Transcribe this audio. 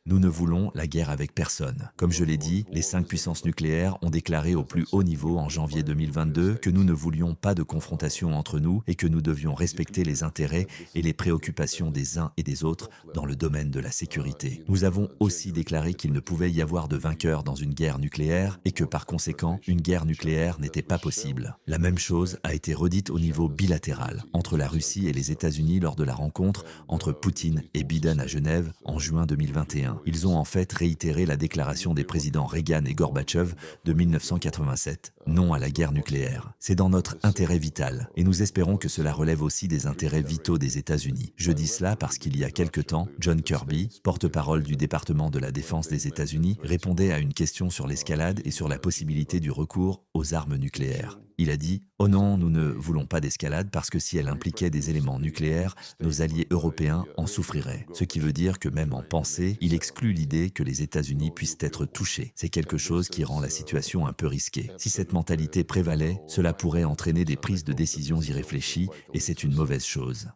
Nous ne voulons la guerre avec personne. Comme je l'ai dit, les 5 puissances nucléaires ont déclaré au plus haut niveau en janvier 2022 que nous ne voulions pas de confrontation entre nous et que nous devions respecter les intérêts et les préoccupations des uns et des autres dans le domaine de la sécurité. Nous avons aussi déclaré qu'il ne pouvait y avoir de vainqueur dans une guerre nucléaire et que par conséquent, une guerre nucléaire n'était pas possible. La même chose a été redite au niveau bilatéral entre la Russie et les États-Unis lors de la rencontre entre Poutine et Biden à Genève en juin 2021. Ils ont en fait réitéré la déclaration des présidents Reagan et Gorbatchev de 1987, non à la guerre nucléaire. C'est dans notre intérêt vital, et nous espérons que cela relève aussi des intérêts vitaux des États-Unis. Je dis cela parce qu'il y a quelque temps, John Kirby, porte-parole du département de la défense des États-Unis, répondait à une question sur l'escalade et sur la possibilité du recours aux armes nucléaires. Il a dit « Oh non, nous ne voulons pas d'escalade parce que si elle impliquait des éléments nucléaires, nos alliés européens en souffriraient. » Ce qui veut dire que même en pensée, il exclut l'idée que les États-Unis puissent être touchés. C'est quelque chose qui rend la situation un peu risquée. Si cette mentalité prévalait, cela pourrait entraîner des prises de décisions irréfléchies et c'est une mauvaise chose.